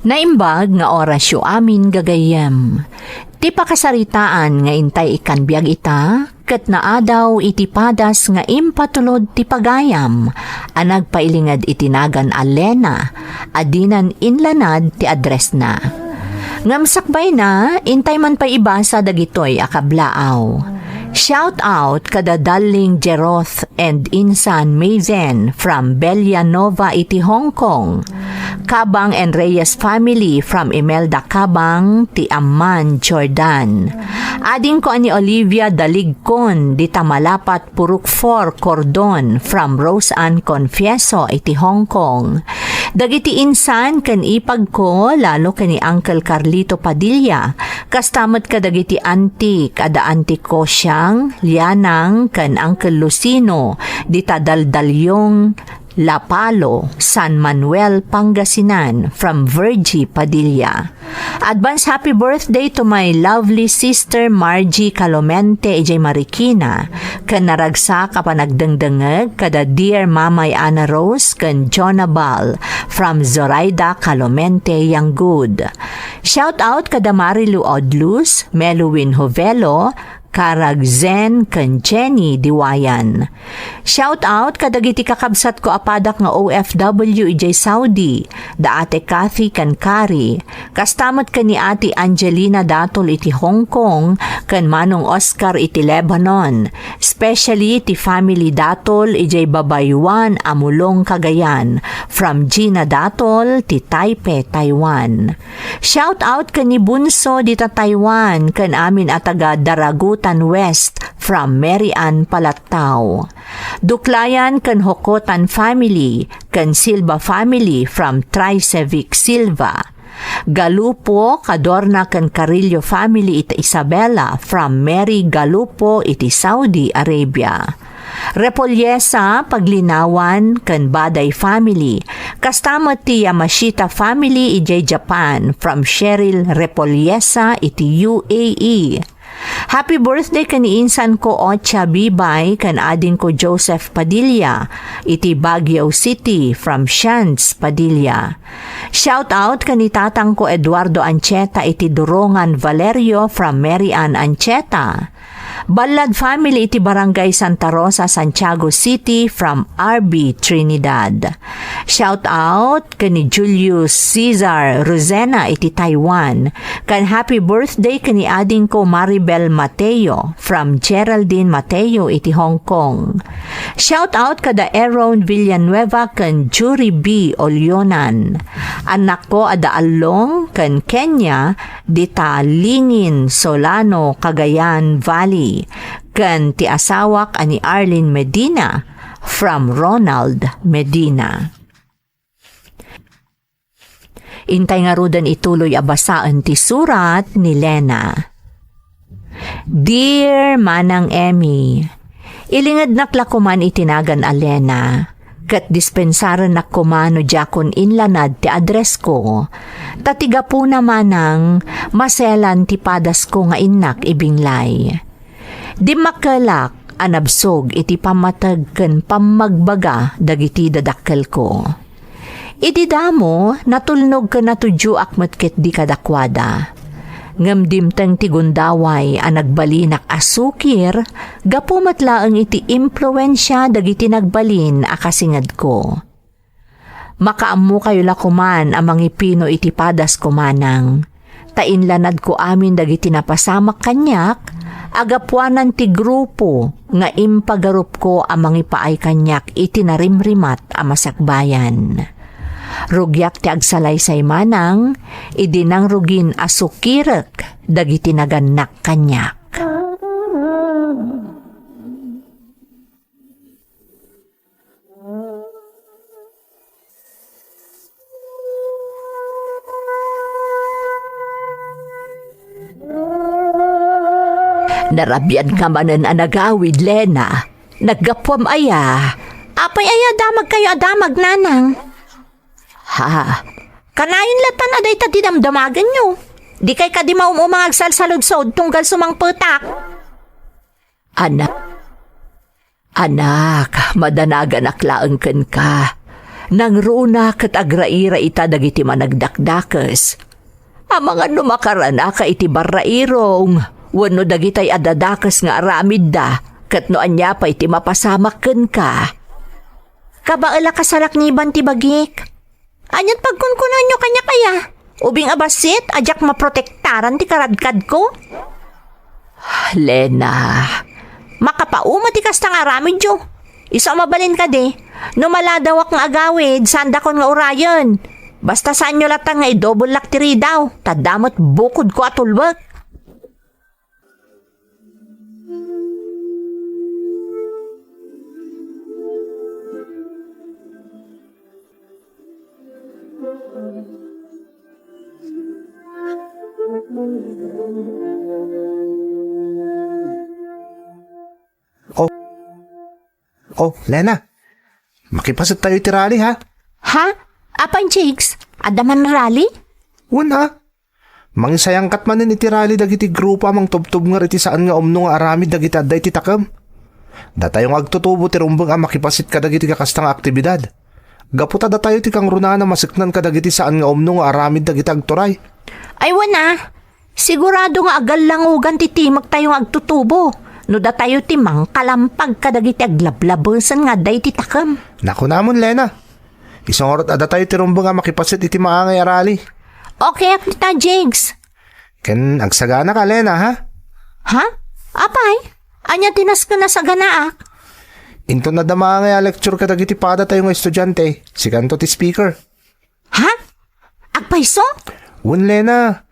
Naimbag nga orasyo amin gagayem. Ti pakasaritaan nga intay ikan biag ita, ket naadaw iti padas nga impatulod ti pagayam, anag pailingad itinagan Alena, adinan inlanad ti address na. Ngamsakbay na, intay man pa ibasa dagitoy akablaaw. Shout out kada Darling Jeroth and Insan Mazen from Bellanova iti Hong Kong. Kabang and Reyes family from Imelda Kabang ti Amman, Jordan. Ading ko ani Olivia Daligcon di Tamalapat Purok 4 Cordon from Rose Ann Confieso iti Hong Kong. Dagiti insan kan ipag ko lalo kani Uncle Carlito Padilla. Kastamot ka dagiti auntie kada auntie ko siyang Lianang kan Uncle Lucino di Tadaldalyong La Palo, San Manuel, Pangasinan from Virgie Padilla. Advance happy birthday to my lovely sister Margie Calomente ejay Marikina. Kan naragsa ka pa nagdengdengeg kada dear Mamay Ana Rose kan Jonabal from Zoraida Calomente yang good. Shout out kada Marilu Odlus, Meluwin Hovelo, Karagzen kan Jenny Diwayan. Shout out kadagiti kakabsat ko apadak nga OFW ijay Saudi, da ate Kathy kan Kari, kastamot kan ni ate Angelina Datol iti Hong Kong, kan Manong Oscar iti Lebanon, especially ti family Datol ijay Babaywan Amulong Cagayan, from Gina Datol ti Taipei, Taiwan. Shout out kan ni Bunso dita Taiwan, kan amin ataga Daragutan West from Mary Ann Palatao. Duklayan kan Hokotan family, kan Silva family from Tricevic Silva. Galupo kadorna kan Carillo family iti Isabela from Mary Galupo iti Saudi Arabia. Repolyesa paglinawan kan Baday family, kastamot ti Yamashita family iti Japan from Cheryl Repolyesa iti UAE. Happy birthday kan insan ko Ocha Bibay kan ading ko Joseph Padilla iti Baguio City from Shans Padilla. Shout out kan itatang ko Eduardo Ancheta iti Durongan Valerio from Mary Ann Ancheta. Balad family iti Barangay Santa Rosa, Santiago City from RB Trinidad. Shout out kani Julius Cesar Rosena iti Taiwan. Kan happy birthday kani ading ko Maribel Mateo from Geraldine Mateo iti Hong Kong. Shout out kada Aaron Villanueva kan Jury B Olyonan. Anak ko ada Along kan Kenya dita Lingin Solano, Cagayan Valley. Kan ti asawak ani Arlene Medina from Ronald Medina. Intay nga rudan ituloy abasaan ti surat ni Lena. Dear Manang Emmy, ilingad naklakuman itinagan a Lena, kat dispensaran nakumano jakon inlanad ti address ko, tatiga po namanang maselan ti padas ko nga inak ibinglay. Di makalak anabsog iti pamatag ken pamagbaga dagiti dadakkel ko. Iti damo natulnog ken natudyo akmet ket di kadakwada. Ngem dimteng ti gundaway a nagbalinak asukir, gapu matlaeng iti impluwensya dagiti nagbalin a kasingad ko. Makaammo kayo lakuman amang ipino iti padas ko manang. Tainlanad ko amin dagiti napasamak kanyak, agapuanan ti grupo nga impagarup ko amang ipaay kanyak iti narimrimat a masakbayan. Rugyak ti agsalaysay manang, idinang rugin asukirek dagiti naganak kanyak. Narabyan ka manan anagawid, Lena. Naggapwam aya. Apay aya damag kayo adamag, nanang. Ha, kanayin latan aday ta dinamdamagan nyo. Di kay ka di maumumang agsalsalod-sod tunggal sumang petak. Anak, madanagan aklaang ken ka. Nang runa kat agraira ita dagiti managdakdakas. Ang mga lumakarana ka iti barrairong, wano dagitay adadakas nga aramid da, kat no anya pa iti mapasamaken ka. Kabaala kasalakniban ti bagik. Anyat pagkunkunan nyo kanya kaya? Ubing abasit, ajak maprotektaran ti karadkad ko? Lena, Makapauma ti kastang aramid yo. Isa mabalin ka de, no maladawak nga agawid, sanda kon nga urayan. Basta saan nyo latang nga i-double laktiri daw, tadamot bukod ko atulwag. Oh, Lena. Makipasat tayo iti rally, ha? Ha? Apan jigs? Adaman rally? Una. Mangisayang katmanin iti rally dagiti grupo amang tubtub nga iti saan nga umno nga aramid dagiti adda iti takam. Datayong agtutubo ti rumbang ang makipasit ka dagiti kakastang aktibidad. Gaputa datayo ti kang runa na masiknan ka dagiti saan nga umno nga aramid dagiti agturay. Ay wana, sigurado nga agal langugan ti timag tayong agtutubo. No da tayo timang kalampag kadagiti aglablabusan nga day ti takam. Naku namon, Lena. Isang orat ada tayo ti rumbang nga makipasit iti maangay arali. Okay, akita, Jigs. Ken agsagana ka, Lena, ha? Ha? Apay? Anya tinas ka na sa ganaak? Into na dama nga lecture ka dagiti pada tayo nga estudyante. Si kanto ti speaker. Ha? Agpayso? Wun, Lena.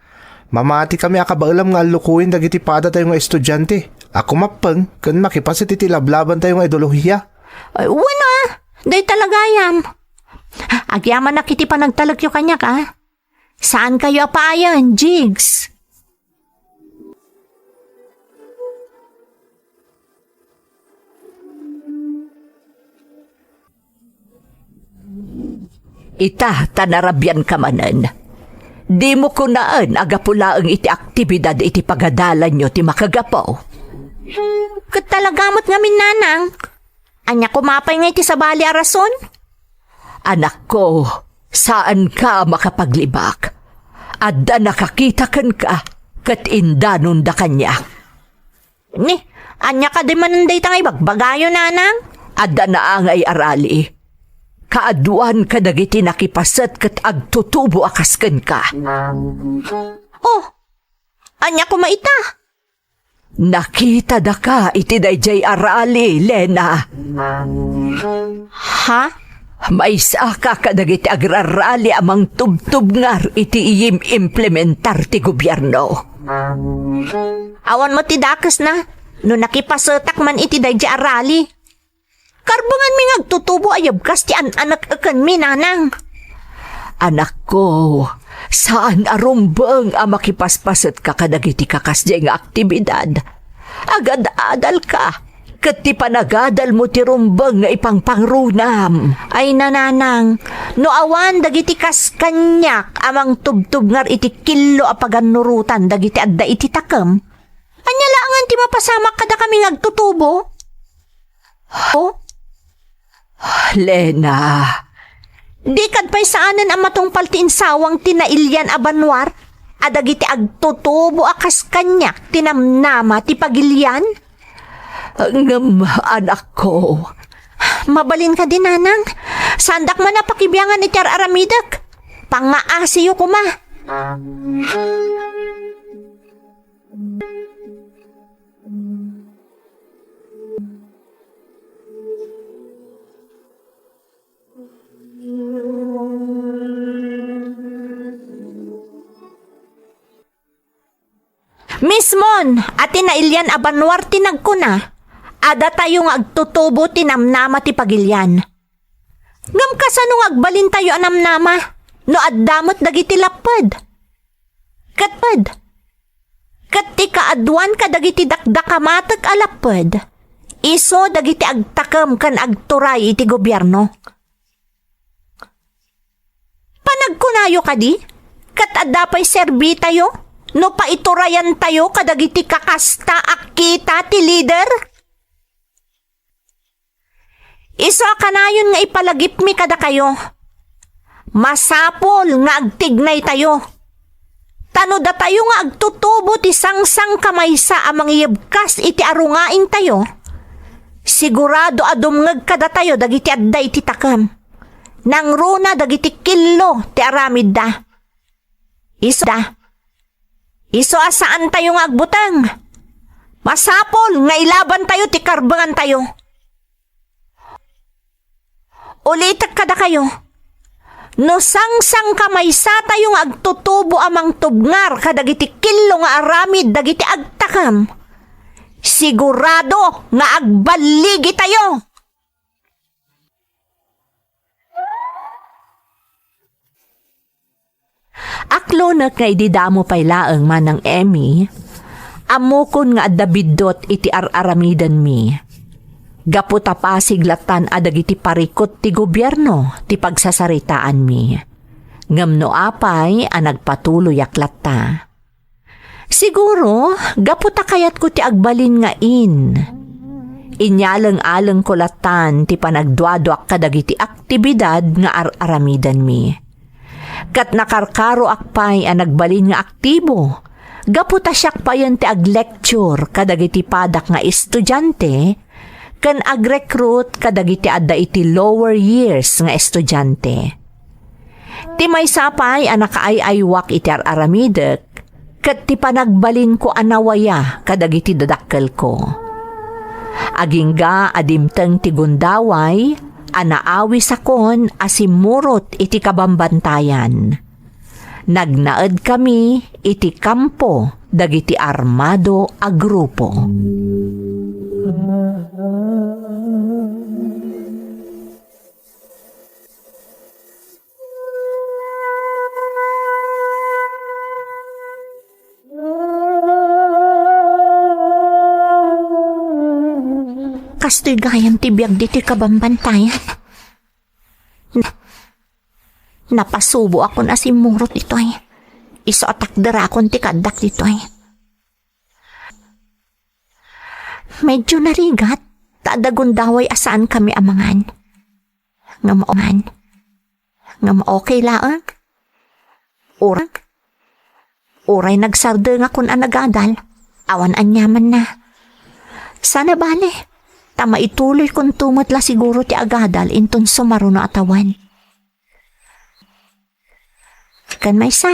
Mamati kami akabailam nga lukuin dagiti pada tayo nga estudyante. Ako mapeng, kan makipasit iti lablaban tayo nga ideolohiya. Ay, wala. Day talagayam. Agyaman na kiti pa nagtalagyo kanya ka. Saan kayo apayan, Jigs? ita tanarabyan ka manan. Di mo kunaan agapulaang iti aktibidad iti pagadalan nyo ti makagapaw. Kat talagamot nga minanang. Anya kumapay nga iti sabali arason? Anak ko, saan ka makapaglibak? Adda nakakita kan ka, kat indanon da kanya. Ni, anya ka di mananday tangay bagbagayo nanang? Adda na angay arali. Kaaduan ka dagiti nakipasat kat agtutubo akasken ka. Oh, anya kumaita? Nakita da ka iti dayjay arali, Lena. Ha? May saka ka dagiti agrarali amang tubtub ngar iti iyim implementar ti gobyerno. Awan mo ti dakas na, no nakipasetak man iti dayjay arali. Karbungan mi ngagtutubo ayab kas ti anak akan mi nanang. Anak ko, saan arumbang ang makipaspasat ka kadagiti kakasya nga aktibidad? Agad-adal ka, kat ti panagadal mo ti rumbang nga ipangpangrunam. Ay nananang, no awan dagiti kas kanyak amang tubtub ngar iti kilo apaganurutan dagiti adda iti takam. Anya laangan ti mapasamak kada kami ngagtutubo? Oh? Lena, Di kadpay saanan ang matungpal ti insawang tinailyan a banwar, adagiti agtutubo akas kanyak tinamnama ti pagilyan? ngam anak ko. Mabalin ka din, nanang. Sandak man na pakibiyangan iti aramidak. Pangaasiyo ko ma. Mismon, ati na ilyan abanwar tinagkuna. Ada tayo nga agtutubo tinamnama ti pagilyan. Ngam kasano nga agbalin tayo anamnama, no addamot dagiti lapad. Katpad, kat ti kaadwan ka dagiti dakdakamatag alapad. Iso dagiti agtakam kan agturay iti gobyerno. Panagkunayo ka di? Kat addapay serbi tayo? No paiturayan tayo kadagiti kakasta akita ti leader? Iso kanayon nga ipalagip mi kada kayo. Masapol nga agtignay tayo. Tano da tayo nga agtutubo ti sangsang kamaysa amang iyabkas iti arungain tayo. Sigurado adumngeg kada tayo dagiti adda iti takam. Nang runa dagiti killo ti aramid da. Iso asaan tayo nga agbutang. Masapol nga ilaban tayo ti karbangan tayo. Ulitak kada kayo. No sangsang kamaysa tayo nga agtutubo amang tubngar kadagiti killo nga aramid dagiti agtakam. Sigurado nga agbaligi tayo. Aklo na kay didamo pay laeng manang Emmy, amukon nga adabidot iti araramidan mi. Gaputa pa siglatan adagiti parikot ti gobyerno ti pagsasaritaan mi. Ngamno apay ang nagpatuloy aklatta. Siguro, gaputa kayat ko ti agbalin nga in. Inyalang-alang ko latan ti panagduaduak kadagiti aktibidad nga araramidan mi. Kat nakarkaro akpay ang nagbalin nga aktibo. Gaputa siyak pa yan ti ag-lecture kadagiti padak nga estudyante kan ag-recruit kadagiti adda iti lower years nga estudyante. Ti may sapay ang nakaay-aywak iti araramidak kat ti panagbalin ko anawaya kadagiti dadakkel ko. Agingga adimteng ti gundaway anaawi sakon asimurot iti kabambantayan. Nagnaed kami iti kampo dagiti armado a grupo. Kastoy gayam ti biag diti kabambantayan. Napasubo ako na simurot ito ay. Iso atak darakon ti kadak dito ay. Medyo narigat, taadagon daway asaan kami amangan. Nga okay laang. Uray nagsarde nga kun anagadal, awan anyaman na. Sana bale, tama ituloy kung tumatla siguro ti agadal inton sumaro na atawan. Kan may sa,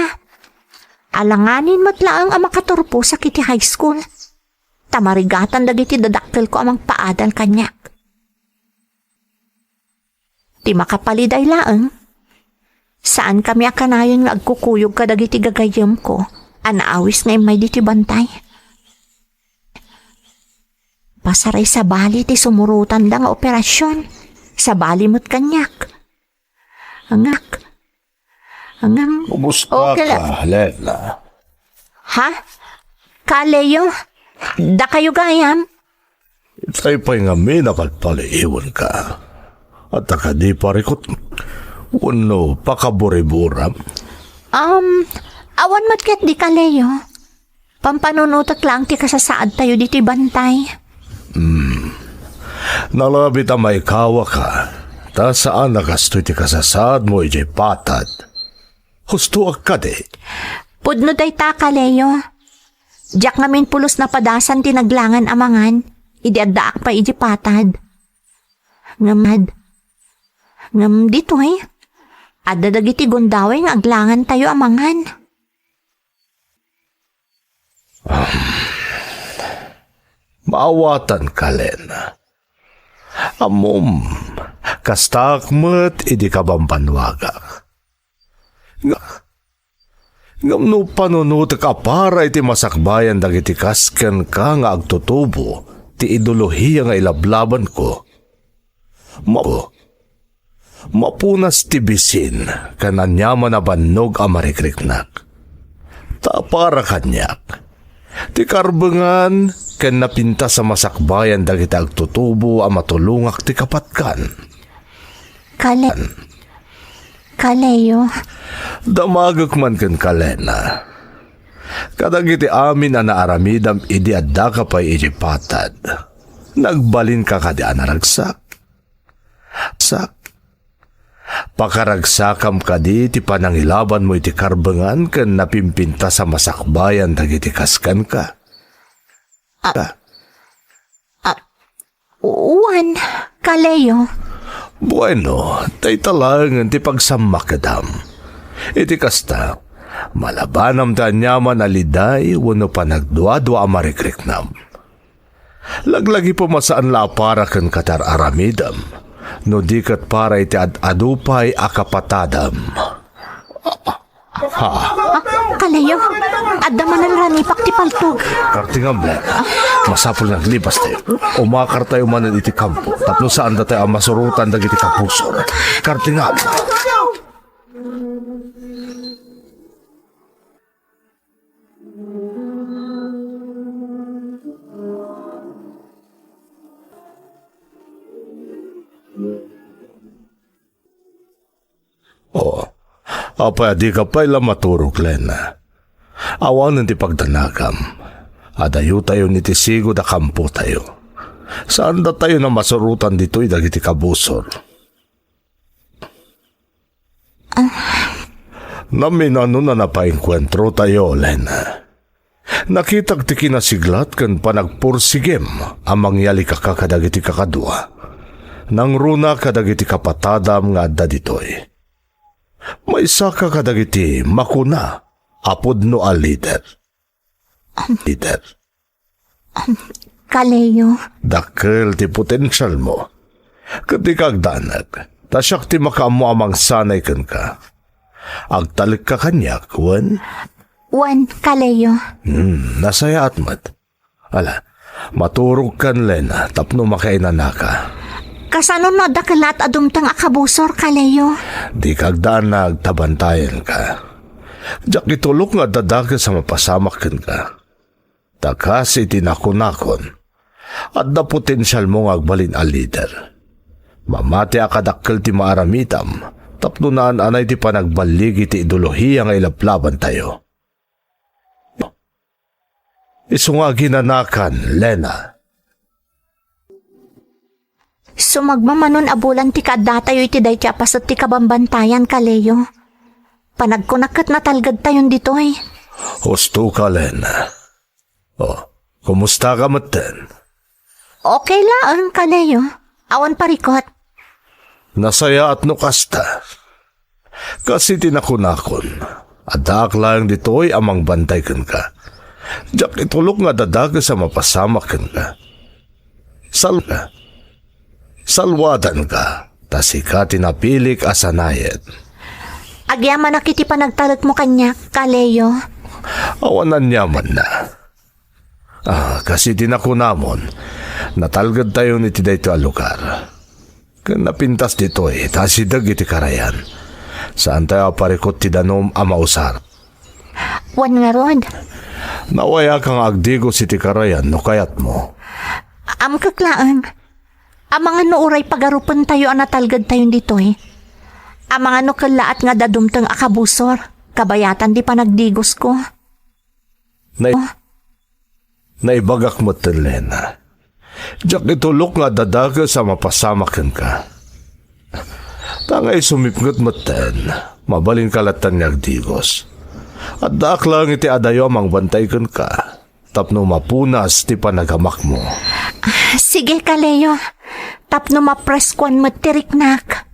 alanganin mo't laang ang makaturpo sa kiti high school. Tamarigatan dagiti dadakkel ko amang paadal kanyak. Ti makapaliday laang, saan kami akanayon nga agkukuyog ka dagiti gagayem ko, anaawis nga may diti bantay. Pasaray sa bali ti sumurutan da nga operasyon, sa bali mo't kanyak. Angak. Kumusta Okay ka, Lena? Ha? Kaleyo? Da kayo gayam? Itay pa'y nga may nakataliiwan ka. At akadi parikot. Uno, pakaburiburam. Awan mo't ket di kaleyo. Pampanunutot lang ti kasasaad tayo diti bantay. Nalabit ang may kawa ka. Ta saan nakastoy ti kasasad mo ijay patad. Husto akade. Pudno day ta kaleyo. Diyak ngamin pulos na padasan tinaglangan amangan. Idi addaak pa iji patad. Ngam dito eh. Adda dagiti gundaway nga aglangan tayo amangan. Maawatan ka, Lena. Amom, kastak mo't idi ka bambanwaga. Ngam no panunut ka para iti masakbayan dagiti kasken ka nga agtutubo ti ideolohiya nga ilablaban ko. Mapunas ti bisin kananyaman na bannog a marikriknak. Ta para kanyak. Ti karbengan ken napinta sa masakbayan dagiti agtutubo a matulungak ti kapatkan. Kaleyo. Damagak man ken kalena. Kadagiti amin a naaramidam idi adda ka pa'y iji patad. Nagbalin ka kadi anaragsak. Sak. Pakaragsakam ka di ti panangilaban mo iti karbengan ken napimpinta sa masakbayan dagiti kaskan ka. Uwan, Kaleyo. Bueno, tay talangan ti pagsamakadam. Iti kasta, malabanam ta nyaman aliday wano pa nagduadwa amarikriknam. Laglagi po masaan la para ken katar aramidam, no di kat para iti adupay akapatadam. Kaleyo, adamanan ranipak ti paltog. Kartingam lang, masapul naglibas tayo. Umakar tayo manan iti kampo, tapno saan da tayo ang masurutan dagiti kapusor. Kartingam. Oh, apa di ka pa ila maturok, Lena. Awan ti pagdanagam. Adayo tayo ni tisigo da kampo tayo. Saan da tayo na masurutan dito'y dagiti kabusor? Naminano na napainkwentro tayo, Lena. Nakitag ti kinasiglat kan panagpursigim amang yali kakadagiti kakadua. Nang runa kadagiti kapatadam nga adda dito'y. May saka kadagiti makuna apod no a leader. Kaleyo, Dakkel ti potensyal mo. Katikag danag, tasyak ti makaamo amang sanay kan ka. Agtalik ka kanyak, wan? Uwan, Kaleyo. Nasaya atmat. Ala, maturog kan, Lena, tapno makainana ka. Kasano no dakalat adumtang akabusor, Kaleyo? Di kag danag, tabantayan ka. Diyak itulok nga dadaga sa mapasamak kan ka. Takas itinakunakon. At na potensyal mo nga agbalin a leader. Mamati akadakkel ti maaramitam, tapno naan anay ti panagbaligi ti ideolohiya nga ilaplaban tayo. Isu nga ginanakan, Lena. Sumagmamanon abulan ti kadatayo iti day tiapas at ti kabambantayan, Kaleyo. Panagkunakat na talgad tayon ditoy. Husto ka, Lena. Oh, kumusta ka maten? Okay lang, Kaleyo. Awan parikot. Nasaya at nukasta. Kasi tinakunakon. Adak lang dito'y amang bantay kan ka. Diyak itulok nga dadaga sa mapasamak kan ka. Salwadan ka. Tasi ka tinapilik asanayet. Agyaman na kiti panagtalag mo kanya, Kaleyo. Awanan yaman na. Kasi tinakunamon. Natalgad tayo ni ti dayto a lugar. Kan napintas dito'y tasidag iti karayan. Saan tayo parikot ti danom a mausar. Wan nga rod. Nawaya kang agdigos iti karayan no kayat mo. Kaklaan. Ang mga nuuray pagarupan tayo ang natalgad tayo dito eh. Ang mga nukalaat nga dadumtang akabusor. Kabayatan di pa nagdigos ko. Naibagak mo tin, Lena. Diyak itulok nga dadaga sa mapasamakan ka. Tangay sumipngot mo tin, mabalin kalatan nga agdigos. At daak lang iti adayo amang bantay kan ka. Tapno mapunas ti panagamak mo. Sige, Kaleyo. Tapno mapreskwan mo tiriknak.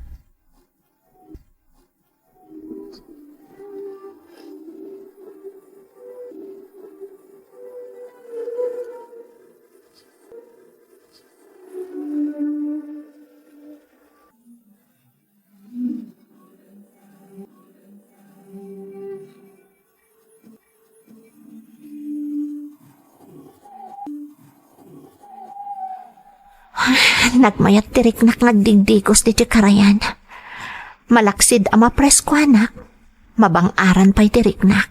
Nagmayat tiriknak nagdigdigos di karayan. Malaksid ama preskwanak. Mabang-aran pa'y tiriknak.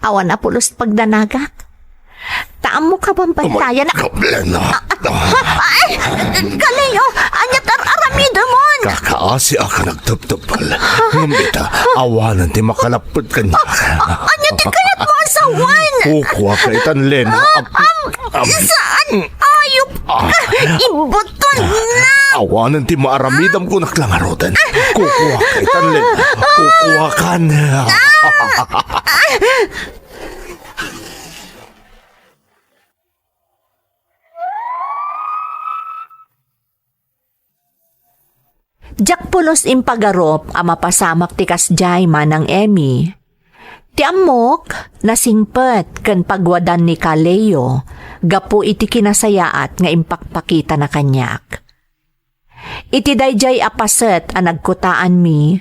Awan na pulos pagdanagak. Taam mo ka bang bantayan na... Ay! Kaleyo! Anyat aramida mon! Kakaasi ka nagtuptupal. Ngambita, awanan ti makalapot ka niya. Anyat kayat mo asawan! Kukuha ka itan, Lena. Saan? Ay! hayop ka! Ibuton na! Awanan ti maaramidam ko naklangaroten. Kukuha ka itan, Lena. Kukuha ka na. Jak pulos impagarop ang mapasamak ti kasjay manang Emmy. Ti amok nasingpet ken pagwadan ni Kaleo gapu iti kinasayaat nga impakpakita na kanyak. Iti dayjay apaset ang nagkutaan mi.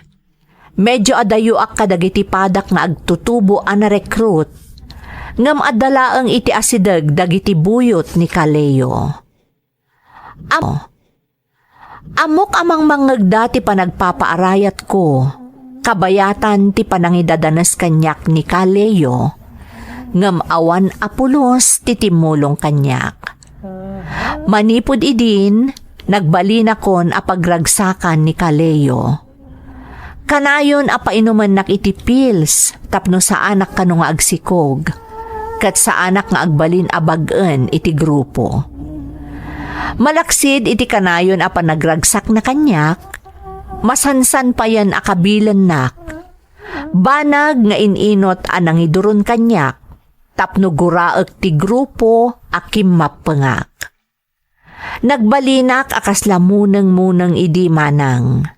Medyo adayo ak kadagiti padak nga agtutubo ang recruit. Ngam adalaang iti asideg dagiti buyot ni Kaleo. Amok amang mangagda ti panagpapaarayat ko, kabayatan ti panangidadanas kanyak ni Kaleo, ngam awan apulos ti timulong kanyak. Manipod idin, nagbalina kon apagragsakan ni Kaleo. Kanayon apainuman nak iti pills, tapno sa anak kano nga agsikog, kat sa anak nga agbalin abagen iti grupo. Malaksid iti kanayon apan nagragsak na kanyak, masansan pa yan akabilan nak. Banag nga ininot anang iduron kanyak, tapno guraek ti grupo akim mapengak. Nagbalinak akas lamuneng-muneng idi manang,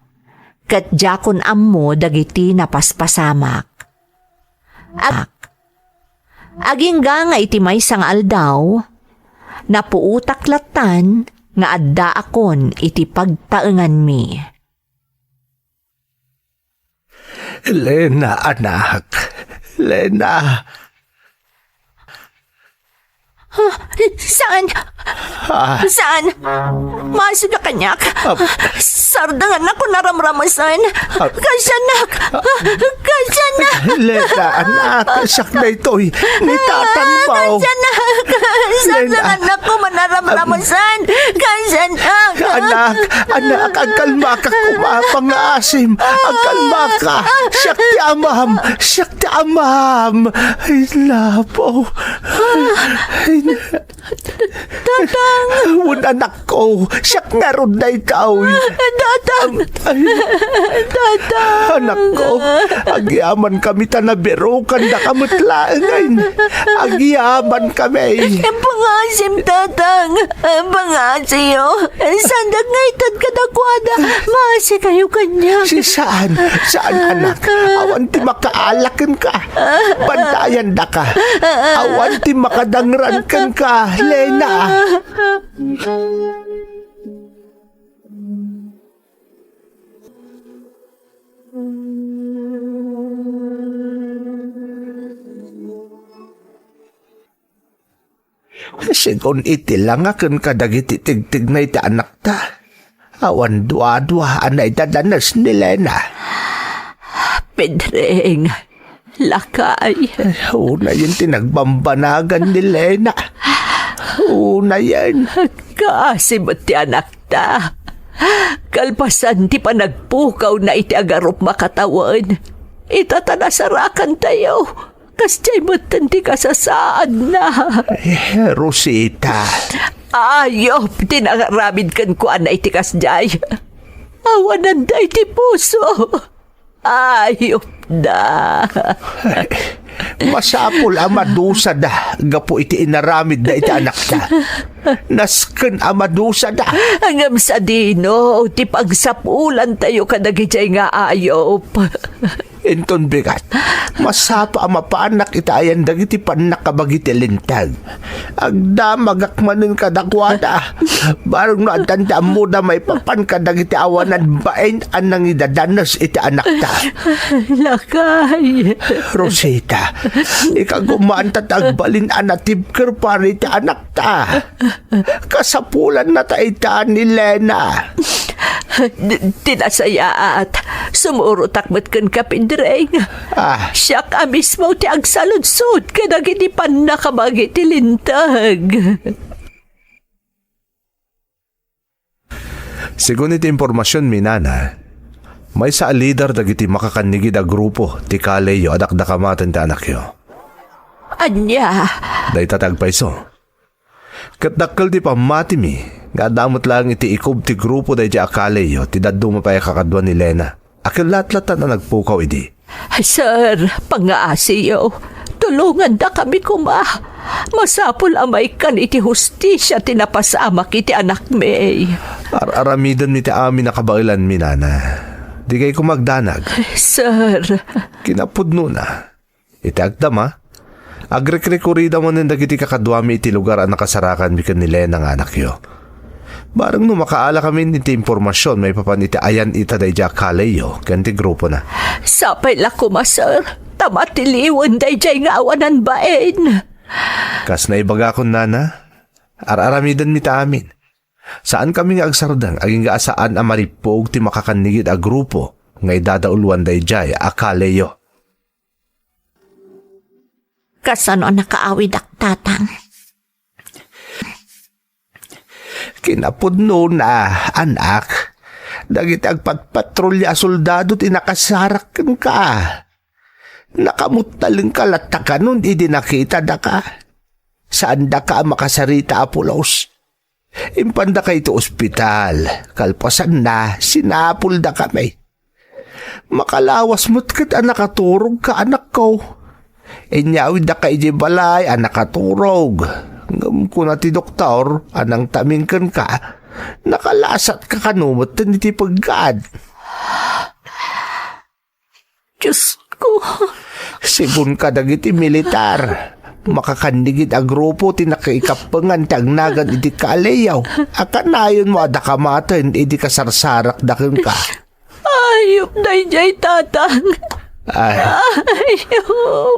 ket jakon ammo dagiti napaspasamak. Agingga nga iti maysang aldaw, napuutak latan nga adda akon iti pagtaengan mi. Lena, anak. Lena. Saan? Saan? Masig ka kanyak. Sardangan ako naramramasan. Kasyanak! Kasyanak! Lena, anak. Sak na ito'y nitatan mo. Kasyanak! Sardangan ako manaramramasan. Kasyanak! Anak, ang kalma ka kumapang asim. Ang kalma ka. Siyak ti amam. Ay, labo. Tatang! Un anak ko, siyak nga ron na ikaw. Tatang! Tatang! Anak ko, agyaman kami tanabiro kan na kamutlaangan. Agyaman kami. Pangasim, tatang! Pangasyo! Sandag nga itad ka dakwada. Maasi kayo kanya. Si saan? Saan anak? Awan ti makaalakan ka. Bantayan da ka. Awan ti makadangran kan ka, Lena. Sigon iti lang akan kadagiti tigtig na iti anak ta. Awan dua-dua anay dadanas ni Lena. Pedreng, lakay. Una yun tinagbambanagan ni Lena. Una yan. Kasimot ti anak ta. Kalpasan ti panagpukaw na iti agarop makatawan. Itatanasarakan tayo. Kasjay mo't ti kasasaan na. Rosita. Ayop, tinangaramid kan kuan na iti kasjay. Awanan da iti puso. Ayop da. Masapol amadusa da. Gapo iti inaramid na iti anak ta. Nasken amadusa da. Angam sa dino, ti pagsapulan tayo kadagijay nga ayop. Inton bigat. Masapa ang mapaanak itayan dagiti panak kabagiti lintag. Agda magakmanin kadakwada. Barang no antanda mo na may papan kadagiti awanan bain anang idadanas iti anak ta. Lakay. Rosita, ikagumaan tatagbalin anatibker para iti anak ta. Kasapulan na taitaan ni Lena. Tinasayaat, sumurutakmat kan kapindreng. Siyak mismo ti agsaludsud kadagiti panakabagi ti lintag. Sigun iti impormasyon minana, may sa leader dagiti makakanigi da grupo ti Kaleo adakdakamatan ti anak yo. Anya? Day tatagpay so. Katdakkel ti pamati mi, nga damot lang iti ikob ti grupo day di akaleyo, ti daduma pa kakadwa ni Lena. Akil latlatan na nagpukaw idi. Sir, pangaasiyo, tulungan da kami kuma. Masapul amay kan iti hustisya tinapasamak iti anak may. Aramidan mi ti amin nakabailan mi nana. Di kay kumagdanag. Sir, Kinapudno na. Iti agdama. Agrekrekurida mo nang dagiti kakadwami iti lugar ang nakasarakan mi kan ni Lena nga anak yo. Barang no makaala kami niti impormasyon may papaniti ayan ita day dya kaleyo kanti grupo na. sapay la kuma, sir. Tamatiliwan day jay nga awanan bain. Kas na ibaga kon nana, aramidan mi ta amin. Saan kami nga agsardang aging gaasaan ang maripog ti makakanigid a grupo nga idadauluan day jay akaleyo. Kasano nakaawid ak tatang? Kinapudno na, anak. Dagiti agpatpatrolya soldado tinakasarak ka. Nakamutaling ka lataka nun, idi nakita da ka. Saan da ka makasarita, Apulos? Impanda ka ito ospital. Kalpasan na, sinapul da kami. Makalawas mo't kita nakaturog ka, anak ko. Inyawid da ka iji balay, anak katurog. Ngam ko na ti doktor, anang tamingkan ka. Nakalasat ka kanumot na niti pagkad. Diyos ko. Sigun ka dagiti militar. Makakandigid a grupo tinakaikapangan tagnagan iti kaleyaw. Akanayon mo ada kamatan iti kasarsarak dakin ka. Ayop day jay tatang. Ay, Ayop.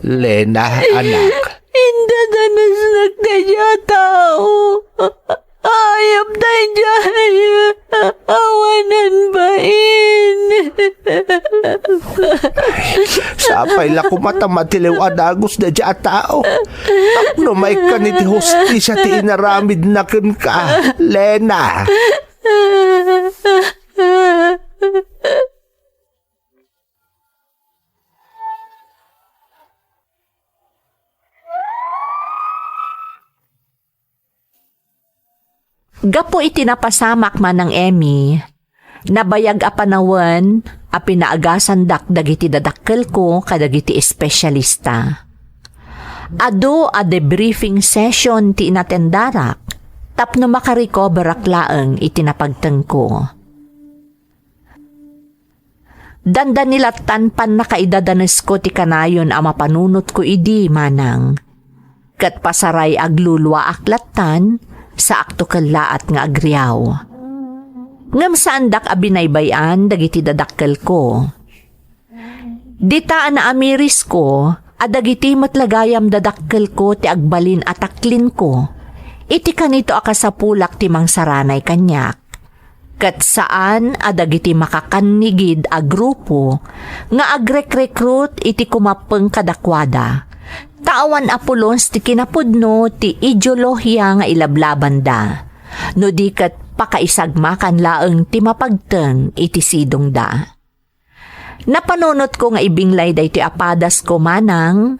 Lena, anak. Inda danas nagdaya tao. Ayop day jay. Awanan bain. Sapay la kumata matiliw adagos na dya tao. Tapno may kaniti hostisya ti inaramid na kin ka, Lena. Gapo itinapasamak man ng Emmy, nabayag a panawan, a pinaagasan dagiti dadakkel ko kadagiti espesyalista. Ado a debriefing session ti inatendarak, tapno makarecover laeng itinapagteng ko. Danda nila tanpan na kaidadanes ko ti kanayon a mapanunot ko idi manang. Kat pasaray aglulwa aklatan, sa akto kalaat nga agriyaw. Ngam saan dak abinaybayan dagiti dadakkel ko. Ditaan na amiris ko, adagiti matlagayam dadakkel ko ti agbalin ataklin ko. Iti kanito akasapulak ti mangsaranay kanyak. Kat saan adagiti makakanigid a grupo nga agrek-recruit iti kumapeng kadakwada. Tawan Apolons ti kinapudno ti ideolohiya nga ilablaban da. No di kat pakaisagmakan laeng ti mapagteng iti sidong da. Napanunot ko nga ibinglay day ti apadas ko manang,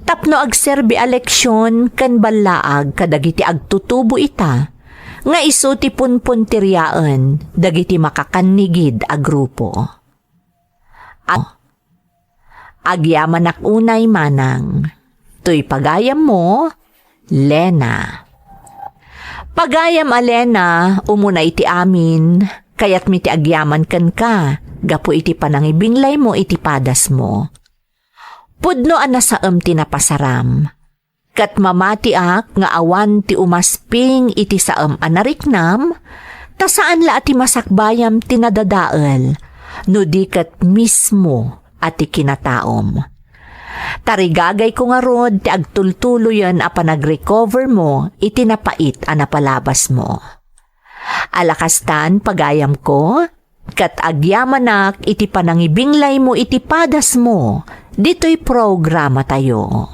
tapno agserbi eleksyon kan balaag kadagiti agtutubo ita, nga iso ti punpuntiryaan dagiti makakanigid a grupo. Agyaman ak unay manang, to'y pagayam mo, Lena. Pagayam a Lena, umuna iti amin, kayat mi ti agyaman kan ka, gapo iti panangibinglay mo iti padas mo. Pudno ana saem ti napasaram, kat mamati ak nga awan ti umasping iti saem anariknam, ta saan la ati masakbayam ti nadadael, no di kat mismo ati kinataom. Tarigagay ko nga rod ti agtultuloyan a panag-recover mo iti napait a napalabas mo. Alakastan pagayam ko, kat agyamanak iti panangibinglay mo iti padas mo, dito'y programa tayo.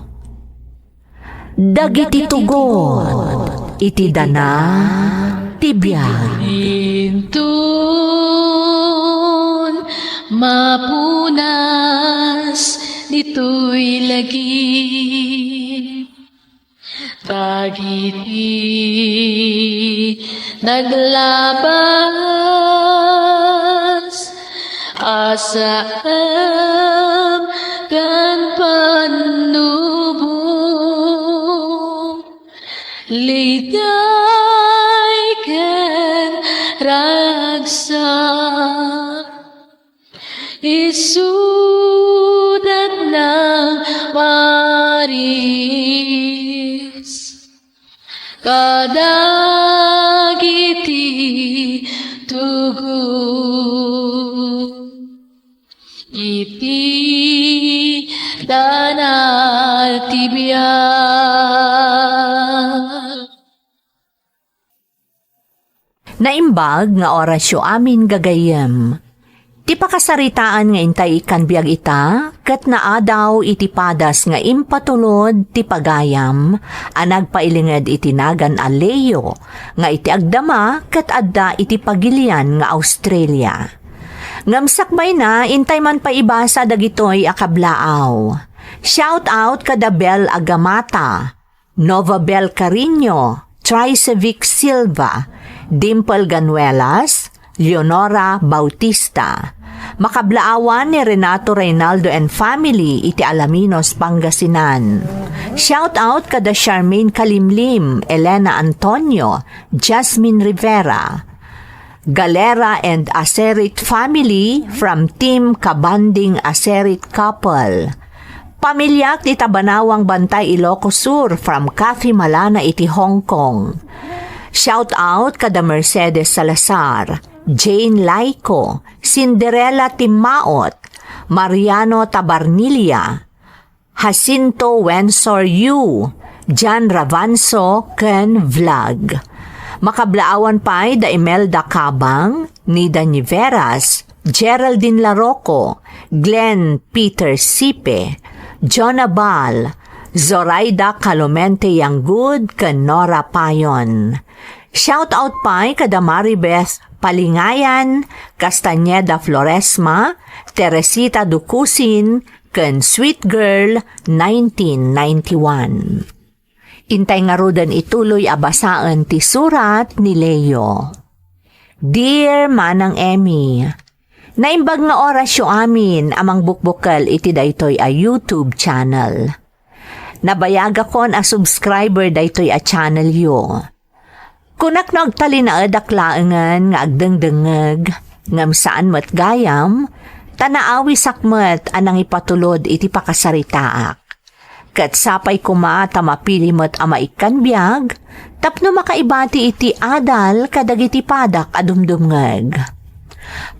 Dagiti tugon, iti dana, tibiyag. Intun mapunas dito'y lagi Dagiti naglabas asam kan panubong ligay ken ragsak isudat ng maris kadagiti tugon iti danal tibiyag. Naimbag nga orasyo amin gagayem. Ti pakasaritaan nga intay ikan biag ita, kat naadaw iti padas nga impatulod ti pagayam, anag pailinged iti nagan a Leo, nga iti agdama kat adda iti pagilian nga Australia. Ngamsakbay na, intay man paibasa dagitoy akablaaw. Shout out kada Bel Agamata, Nova Bel Carino, Tricevic Silva, Dimple Ganuelas, Leonora Bautista. Makablaawan ni Renato Reynaldo and family iti Alaminos, Pangasinan. Shout out kada Charmaine Kalimlim, Elena Antonio, Jasmine Rivera. Galera and Acerit family from Team Kabanding Acerit couple. Pamilyak ti Tabanawang Bantay Ilocos Sur from Cathy Malana iti Hong Kong. Shout out kada Mercedes Salazar, Jane Laico, Cinderella Timaot, Mariano Tabarnilia, Jacinto Wensor Yu, Jan Ravanso ken Vlog. Makablaawan pa'y da Imelda Cabang, Nida Niveras, Geraldine Larocco, Glenn Peter Sipe, John Abal, Zoraida Calomente Yanggud ken Nora Payon. Shout out pa'y kada Maribeth Palingayan, Castañeda Floresma, Teresita Ducusin, ken Sweet Girl 1991. Intay nga rudan ituloy abasaan ti surat ni Leo. Dear Manang Emmy, naimbag nga orasyo amin amang bukbukal iti daytoy a YouTube channel. Nabayaga kon a subscriber daytoy a channel yo. Kunak no agtalinaed aklaengan nga agdengdengeg, ngam saan met gayam, tanaawi sakmet anang ipatulod iti pakasaritaak. Kat sapay kuma tamapili met ama ikan biag, tapno makaibati iti adal kadagiti padak adumdumngeg.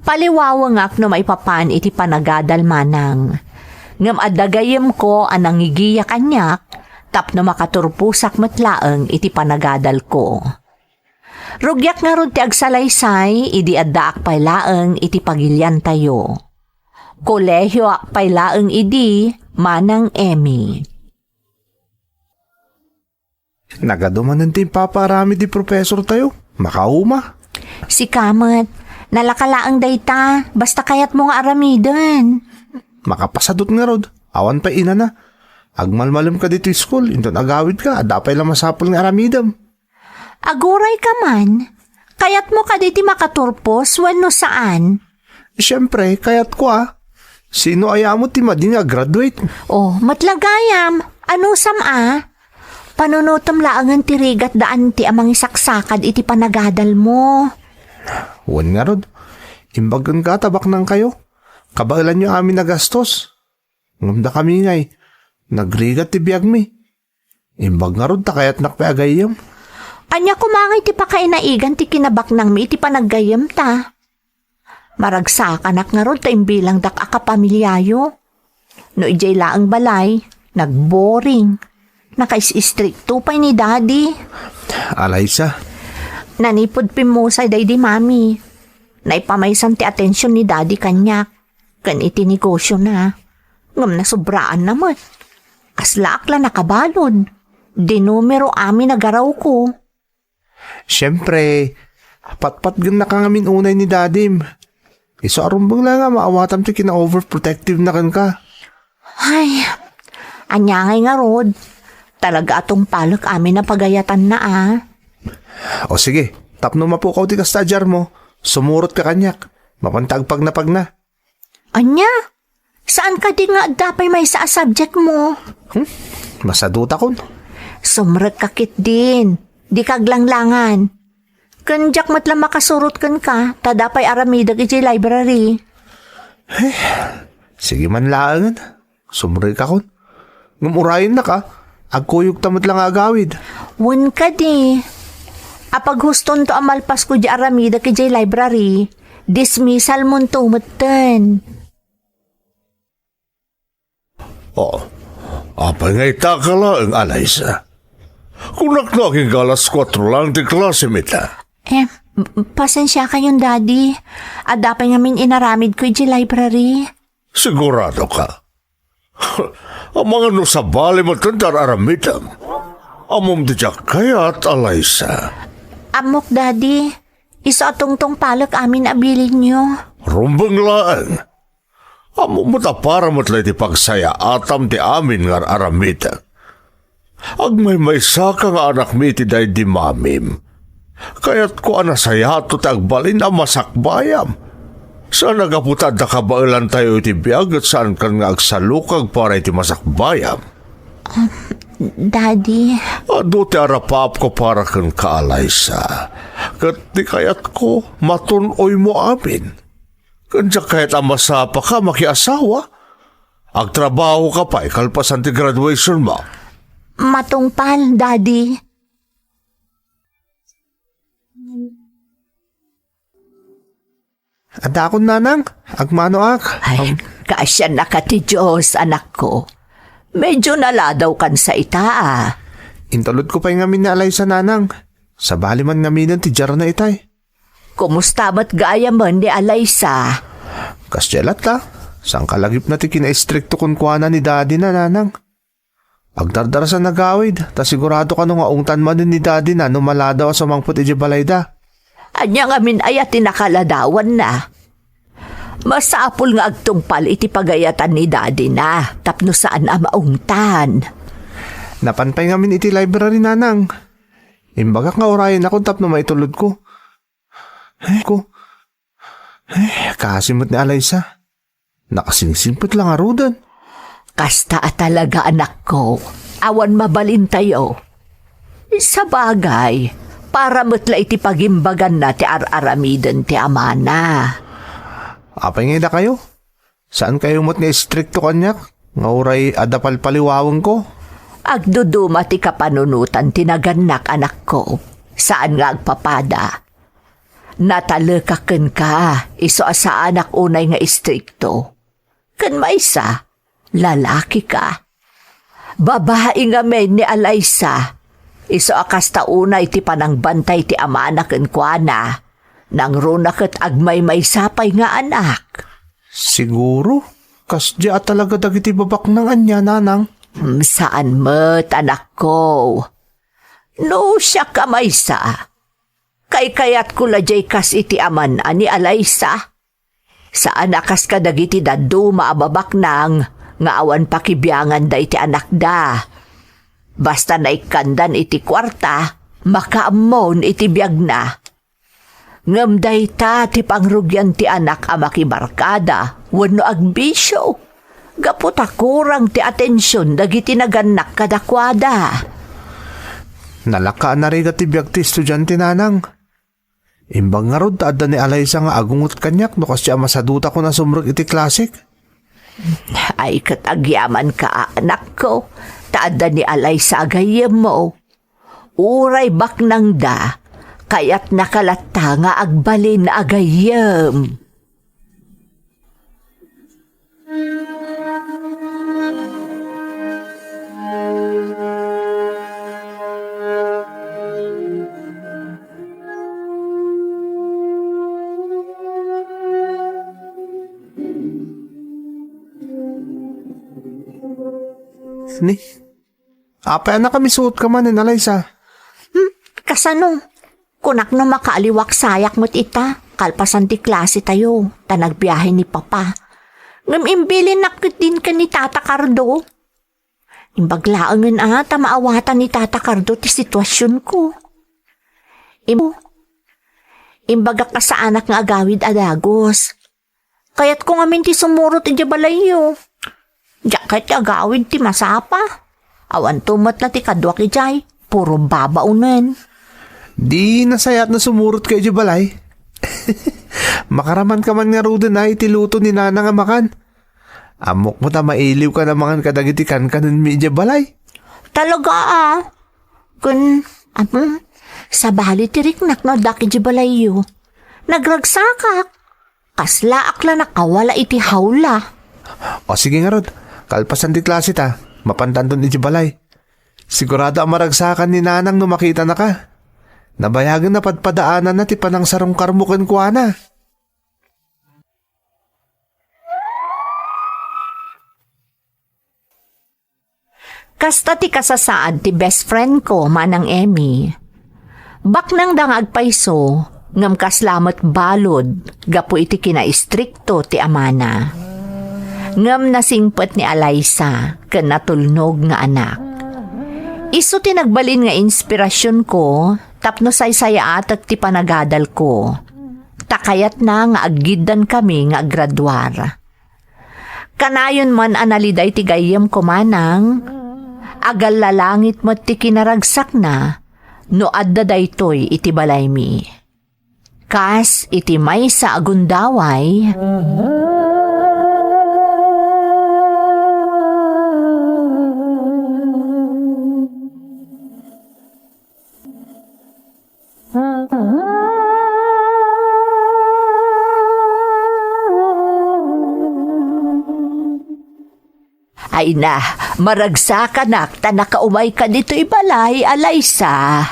Paliwawangak no maipapan iti panagadal manang. Ngam adagayem ko anang igiya kanyak, tapno makaturpusak metlaeng iti panagadal ko. Rugyak nga ron ti agsalaysay, idi adda akpay laeng iti pagilyan tayo. Kolehyo akpay laeng idi, Manang Emmy. Nagadumanan ti paparami di professor tayo. Makauma. Si Kamat, nalakalaang dayta, basta kayat mo nga aramiden. Makapasadot nga rod. Awan pa ina na. Agmalmalam ka dito school. Inton agawid ka. Adapay lang masapol nga aramidam. Aguray ka man, kayat mo ka diti makaturpos wano saan? Siyempre, kayat ko Sino ayamo ti madi nga graduate? Oh, matlagayam, ano sama? Panunutom laangan ti rigat daan ti amang isaksakad iti panagadal mo. Wan nga rod. Imbagan ka tabak nang kayo. Kabalan nyo amin na gastos. Ngamda kami ngay. Nagrigat ti biyag mi. Imbag nga rod ta kayat nakpeagayam. Anya kumangay ti pakainaigan ti kinabak nang mi iti panaggayam ta. Maragsakan nga ron ta imbilang dak akapamilyayo. No ijay laang balay, nagboring. Nakais-istrikto pa ni daddy. Alaysa. Nanipod pimusay day di mami. Naipamaysan ti atensyon ni daddy kanyak. Kan iti negosyo na. Ngam na sobraan naman. Kaslaak la nakabalod. Dinumero amin nagaraw ko. Siyempre, patpat gan na kangamin unay ni dadim. Iso arumbang lang nga maawatam ti kina-overprotective na kan ka. Ay, anyangay nga rod. Talaga atong palak amin na pagayatan na O sige, tapno mapukaw ti kastadyar mo. Sumurot ka kanyak. Mapantagpag na. Anya? Saan ka di nga dapay may sa subject mo? Masaduta kon. Sumrek kakit din. Di kaglanglangan. Kanjak matlang makasurot kan ka, tadapay aramidag iti library. Sige man laangan. Sumri ka kon. Ngumurayin na ka. Agkuyog tamot lang agawid. Wan ka di. Apag huston to amalpas ko di aramidag iti library, dismissal mo tumutan. Apay nga itakala ang Alaysa. Kung naknaging alas 4 lang di klase mita. Pasensya kayong daddy. Adapay ngamin inaramid ko iti library. Sigurado ka. Ang mga no sa bali mo tandar aramitam. Amom di jak kayat Alaysa. Amok daddy, isa atong palak amin abilin nyo. Rumbang laan. Amom mo ta para mo't ti pagsaya atam ti amin ngar aramitam. Agmay saka nga anak mi ti day di mamim. Kaya't ko anasayato ti agbalin ang masakbayam. Saan nagaputad na kabailan tayo iti biyag at saan kan nga agsalukag para iti masakbayam? Daddy, Ado ti arapap ko para kan Alaysa. Kat di kayat ko matunoy mo amin. Kanya kayat ang masapa ka makiasawa. Agtrabaho ka pa ikalpasan ti graduation mo. matungpal, daddy. Anda akong nanang, agmano ak. Ay, kasya na ka ti Diyos, anak ko. Medyo naladaw kan sa ita. Intulod ko pa yung ngamin na alay sa nanang. Sa bali man ngaminan ti jar na itay. Kumusta ba't gaya man di Alaysa? Kasyalat ta. Sang kalagip na ti kina-istrikto kun kuana ni daddy na nanang. Agdardara sa nagawid, ta sigurado ka nung aungtan man ni daddy na numaladaw sa mangput iji balayda. Anya nga min ay tinakaladawan na. Masapul nga agtungpal iti pagayatan ni daddy na, tapno saan ang maungtan. Napanpay ngamin iti library nanang. Imbagak nga orayan ako tapno maitulod ko. Kasimot ni Alaysa. Nakasingsingpot lang arudan. Kasta talaga anak ko, awan mabalin tayo. Sa bagay, para matla iti pagimbagan na ti ar-aramiden ti amana. Apay nga kayo? Saan kayo mo't nga istrikto kanyak? Nga oray adapal paliwawang ko? Agduduma ti kapanunutan tinaganak anak ko. Saan nga agpapada? Natalakaken ka, iso sa anak unay nga istrikto. Kan maysa, lalaki ka. Babae nga men ni Alaysa, iso akasta unay ti panangbantay ti ama anaken kuana, nang runaket agmay may sapay nga anak. Siguro. Kasya talaga dagiti babak ng anya nanang. Saan met anak ko? No siya ka maysa. Kay kayat ko lajay kas iti aman ani Alaysa. Saan akas ka dagiti daddo maababak nang nga awan pakibiyangan da iti anak da. Basta naikandan iti kwarta, makaamon iti biyag na. Ngamday ta ti pangrugyan ti anak a makibarkada, wano agbisyo. Gaputa kurang ti atensyon dagiti naganak kadakwada. Nalakaan na rin ti biyag ti estudyante nanang. Imbang nga rod taada ni Alaysa nga agungot kanyak no kasya masaduta ko na sumrug iti klasik. Ay katagyaman ka anak ko, taada ni Alaysa agayem mo. Uray baknang da, kaya't nakalata nga agbalin agayem. Ni? Apay na kami suot ka man ni Alaysa. Kasano? Kunak no makaaliwak sayak mo't ita, kalpasan ti klase tayo, ta nagbiyahe ni papa. Ngam imbilin nakit din ka ni Tata Cardo. Imbaglaangan ta maawatan ni Tata Cardo ti sitwasyon ko. Imbaga ka sa anak nga agawid adagos. Kaya't kung amin ti sumurot ti balayo. Diyakat ti agawid ti masapa. Awan tumat na ti kadwa ki jay. Puro babaunan. Di nasayat na sumurot kayo di balay. Makaraman ka man nga rudo na itiluto ni nana nga makan. Amok mo ta mailiw ka na mangan kadagitikan ka nun mi di balay. Talaga Kun, sa bali ti riknak no daki di balayo. Nagragsakak. Kasla akla nakawala iti hawla. O sige nga rod, kalpasan di klase ta. Mapantan doon di balay. Sigurado ang maragsakan ni nanang no makita na ka. Nabayagan na padpadaanan na ti panang sarong karmukan kuha na. Kasta ti kasasaad ti best friend ko, manang Emmy. Baknang dangag paiso, ngam kaslamat balod, gapo iti kinaistrikto ti amana. Ngam nasingpet ni Alaysa, ken natulnog nga anak. Isu ti nagbalin nga inspirasyon ko, tapno saysaya atak ti panagadal ko. Takayat na nga aggidan kami nga aggraduar. Kanayon man analiday ti gayem ko manang, agal lalangit mo ti kinaragsak na, no adda daytoy iti balay mi. Kas iti may sa agundaway, ay na, maragsakan ta nakaumay ka dito ibalay, Alaysa.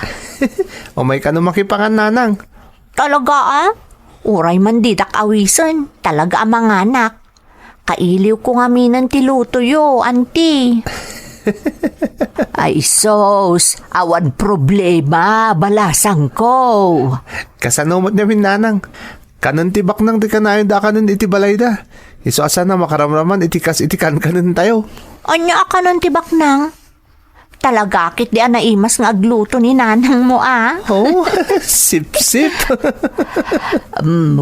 O may ka no makipangan nanang. Talaga Uray man didak awisan. Talaga ang mga anak. Kailiw ko nga minan ti luto yo, auntie. Ay sos, awan problema, balasang ko. Kasanomot niya min nanang. Kanon tibak nang di ka na da kanon iti balay da. Iso asa na makaramraman itikas itikan kanon tayo. Anya ka nun tibak nang? Talaga kit di anaimas nga agluto ni nanang mo Oh, sip-sip.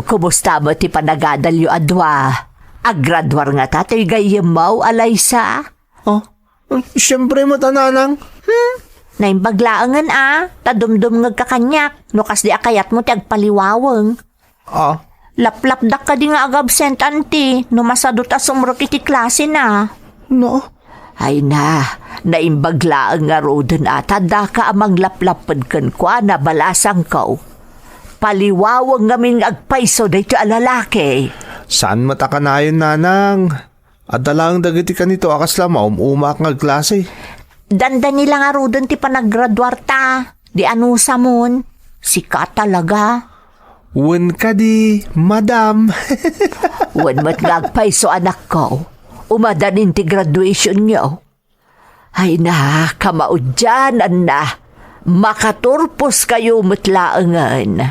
Kumusta mo ti panagadal yu adwa? Agradwar nga tatay gayemaw, Alaysa. Oh, siyempre mo tananang. Naimbaglaangan tadumdum ngagkakanyak. Nukas di akayat mo ti agpaliwaweng. Ah, Laplap dak ka di nga agabsent auntie. Numasadot asumrot iti klase na. no. Ay na, naimbaglaang nga roden ata da ka amang laplapad kan kwa na balasang ko. Paliwawang ngamin agpaiso dito alalaki. Saan matakanayon nanang? Adalang dagiti ka nito akas lama umak nga klase. Danda nila nga roden ti panaggraduar ta. Di anusa mon. Sika talaga. Wen ka di, madam. Wan mat ngagpaiso anak ko. Umadanin ti graduation nyo. Ay na, kamaudyanan na. Makaturpos kayo matlaangan.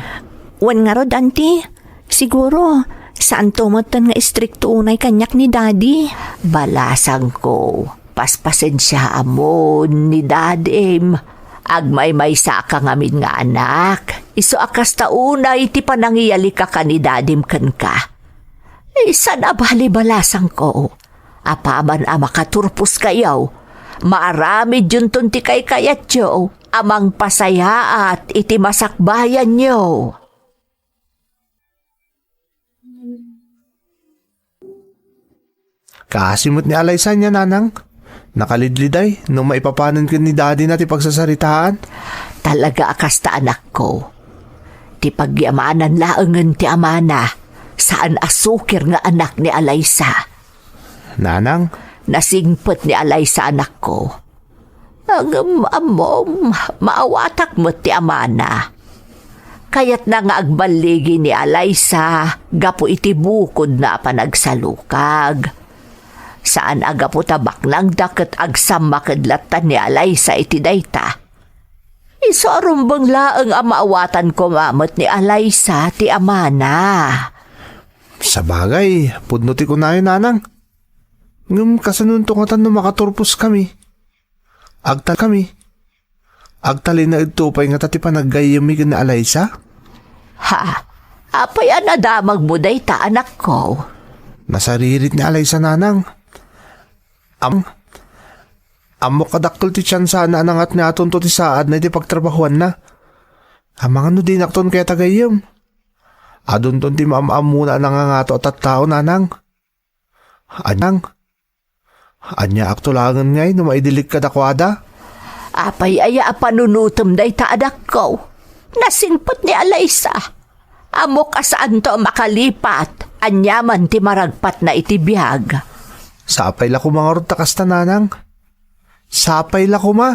Wan nga rod, auntie. Siguro, saan tumatan nga istrikto unay kanyak ni daddy? Balasang ko, paspasensya amon ni dadim. Agmay may saka ngamin nga anak. Iso akas taunay ti panangiyali ka ni dadim kan ka. Isa na bali-balasang ko. Apaman makaturpos kayaw. Maarami junton ti kay kayat yo. Amang pasaya at iti masakbayan nyo. Kasimot ni Alaysa niya nanang. Nakalidliday nung maipapanan ko ni daddy na ti pagsasaritaan. Talaga akas ta anak ko. Ti pagyamanan laangan ti amana. Saan asukir nga anak ni Alaysa. Nanang, Nasingpet ni Alaysa anak ko. Ang amom, maawatak mo ti amana. Kaya't na nga agbaligi ni Alaysa, gapo iti bukod na panagsalukag. Saan aga po tabak lang daket agsam makadlatan ni Alaysa iti dayta. Isarumbang laang amaawatan ko mamot ni Alaysa ti amana. sa bagay, pudno ti ko na yun nanang. Ngum kasanun tungatan no makaturpos kami. Agtal kami. Agtalin na ito pa nga tati pa naggayami ka na Alaysa? Ha? Apay anadamag mo day ta anak ko. Nasaririt ni Alaysa nanang. Amo kadaktul ti tiyan sana anangat ni aton to ti saad na iti pagtrabahuan na. Amang ano din akton kaya tagayam. Adon ton ti maam muna nangangato at tao nanang. Anang. Anya aktulangan ngay no maidilig ka dakwada. Apay aya panunutom day ta anak ko. Nasingpot ni Alaysa. Amo ka saan to makalipat. Anyaman ti maragpat na itibiyag. Sapay la ko mga takas ta nanang. Sapay la ko ma.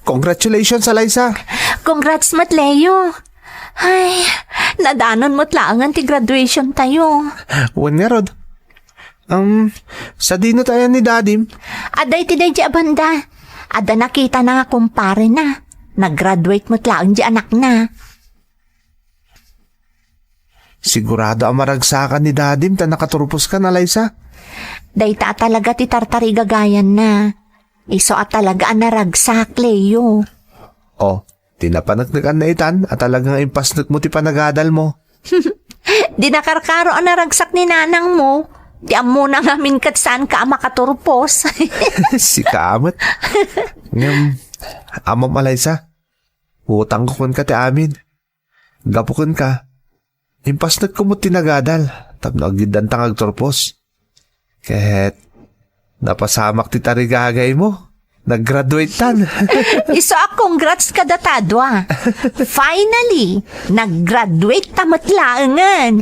Congratulations, Alaysa. Congrats, Matleo. Ay, nadanon mo't laangan ti graduation tayo. Wan nga rod. Sa dino tayo ni Dadim. Aday ti day di abanda. Ada nakita na nga kumpare na. Nag-graduate mo't laang di anak na. Sigurado ang maragsakan ni Dadim ta nakaturupos ka na, Alaysa. Day ta talaga ti tartari gagayan na. Iso at talaga ang naragsak, Leo. Oh, tinapanagnagan na itan at talagang impasnak mo ti panagadal mo. Di nakarkaro ang naragsak ni nanang mo. Di amo na ngamin kat saan ka makaturpos. Si Kaamot. Amam Alaysa, utang ko kun ka ti amin. Gapukon ka. Impasnak ko mo tinagadal. Tapnaggidan tang agturpos. Kahit napasamak ti tarigagay mo. Nag-graduate tan. Iso congrats ka datadwa. Finally, nag-graduate tamat laangan.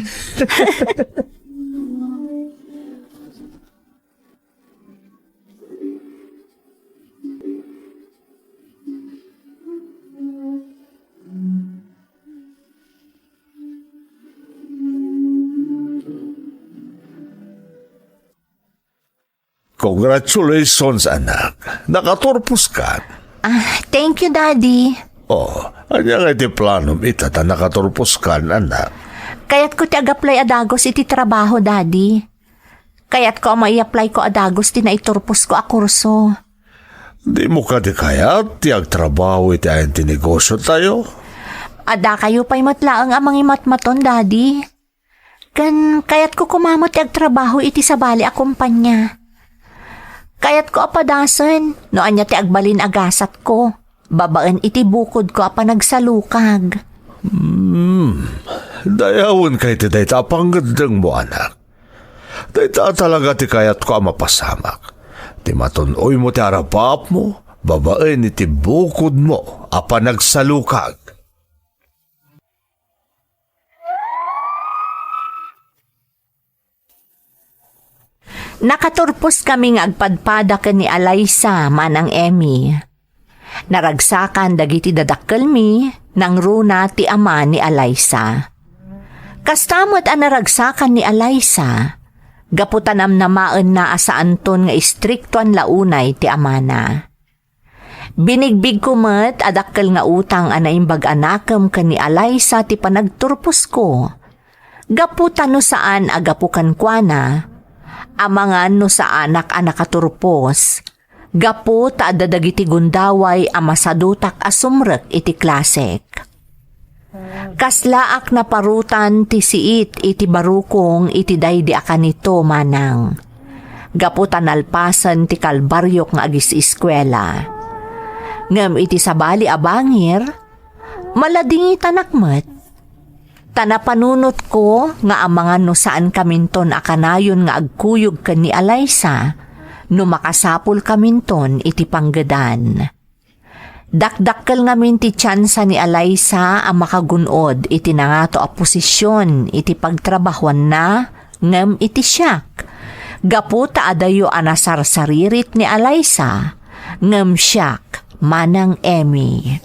Congratulations, anak. Nakaturpos ka. Thank you, Daddy. Oh, anya nga iti planom itata nakaturpos ka, anak. Kaya't ko ti ag-apply adagos iti trabaho, Daddy. Kaya't ko mai-apply ko adagos ti naiturpos ko a kurso. Di mo ka di kaya ti agtrabaho iti ayan ti negosyo tayo? Ada kayo pa'y matlaang amang imatmaton, Daddy. Kaya't ko kumamot ti agtrabaho iti sabali a kumpanya. Kaya't ko apadasan, no anya ti agbalin agasat ko. Babaan iti bukod ko apa nagsalukag. Dayawon kay ti dayta panggandang mo, anak. Dayta talaga ti kayat ko mapasamak. Ti matunoy mo ti arapap mo, babaan iti bukod mo, apa nagsalukag. Nakaturpos kaming agpadpada ken ni Alaysa manang Emmy. Naragsakan dagiti dadakkel mi nang runa ti ama ni Alaysa. Kastamot ang naragsakan ni Alaysa, gaputanam namaan na asaan ton nga istriktuan launay ti amana. Binigbig kumet adakkel nga utang anaimbag anakem ken ni Alaysa ti panagturpos ko. Gaputan no saan agapukan kuana, amangan no sa anak nakaturpos. Gapu ta adadagiti gundaway amasadutak asumrek iti klasek. Kaslaak na parutan ti siit iti barukong iti daydi akanito manang. Gapu tanalpasan ti kalbaryok nga agis eskwela. Ngem iti sabali abangir, maladingi tanakmet. Tanapanunot ko nga amangan no saan kaminton akanayon nga agkuyog ken ni Alaysa no makasapul kaminton iti panggedan. Dakdakkel ngamin ti tsansa ni Alaysa ang makagunod iti nangato a posisyon iti pagtrabahuan na ngem iti siak. Gapu ta adayo anasarsaririt ni Alaysa ngem siak manang Emmy.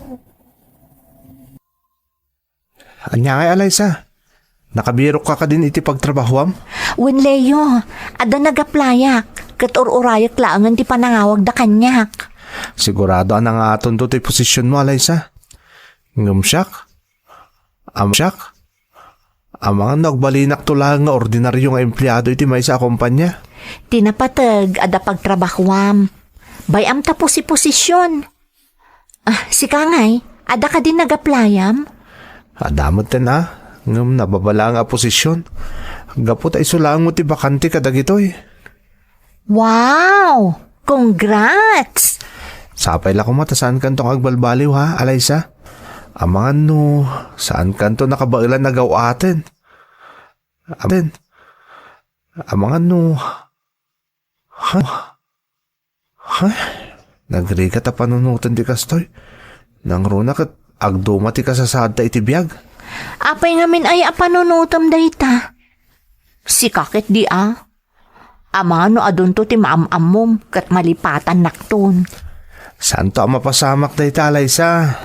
Anya ngay, Alaysa. Nakabirok ka din iti pagtrabahuam? Wen Leo, ada nagaplayak. Kat ururayak laangan ti panangawag da kanyak. Sigurado anang aton to ti posisyon mo, Alaysa. Ngumsyak? Amsyak? Ang mga nagbalinak to lang nga ordinaryong empleyado iti may sa kumpanya. Tinapatag ada pagtrabahuam. Bayam tapo si posisyon. Si Kangay, ada ka din nagaplayam? Adamot ten ngam nababala nga posisyon. Gapot ay sulang mo ti bakante kadagitoy. Wow! Congrats! Sapay la kumata saan kanto agbalbaliw ha, Alaysa? Amangan no, saan kanto nakabailan nagawaten? Amen. Amangan no. Ha? Nagrigat a panunutan di kastoy. Nang runa kat agduma ti kasasada iti biyag. Apay ngamin ay apanunutom dayta. Si kakit di Amano adun to ti maamamom kat malipatan nakton. Saan to ang mapasamak day Alaysa?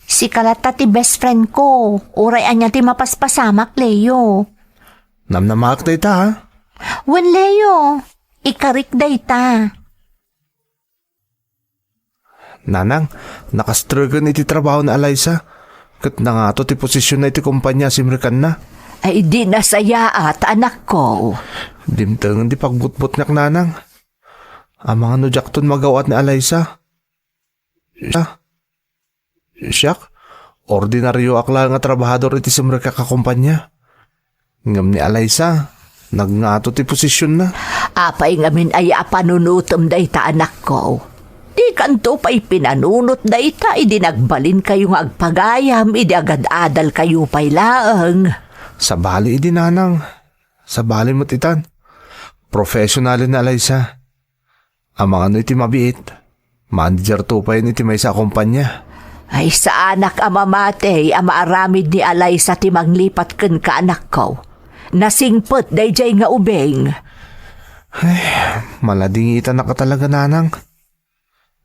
Si Kalata ti best friend ko. Uray anya ti mapaspasamak, Leo. Namnamak day ha? Wen, Leo. Ikarik dayta. Nanang, nakastruggle iti trabaho na Alaysa. Kat na nga to ti posisyon na iti kumpanya simrikan na. Ay di nasaya at anak ko. Dimtangan di pagbutbut nak nanang. Ang mga no jakton magawat ni Alaysa. Siyak, ordinaryo akla nga trabahador iti simrika kakumpanya. Ngam ni Alaysa, nagngato ti posisyon na. Apay ngamin ay apanunutom dayta anak ko. Di kanto pa'y pinanunot dayta, idi nagbalin kayo nga agpagayam, idi agad adal kayo pa'y laang. Sa bali idi nanang. Sa bali mo titan. Professionalin na Alaysa. Ang mga no iti mabiit. Manager to pa yun iti may sa kumpanya. Ay sa anak amamatay, amaaramid ni Alaysa ti manglipat ken ka anak ko. Nasingpot dayjay nga ubeng. Maladingitan na ka talaga nanang.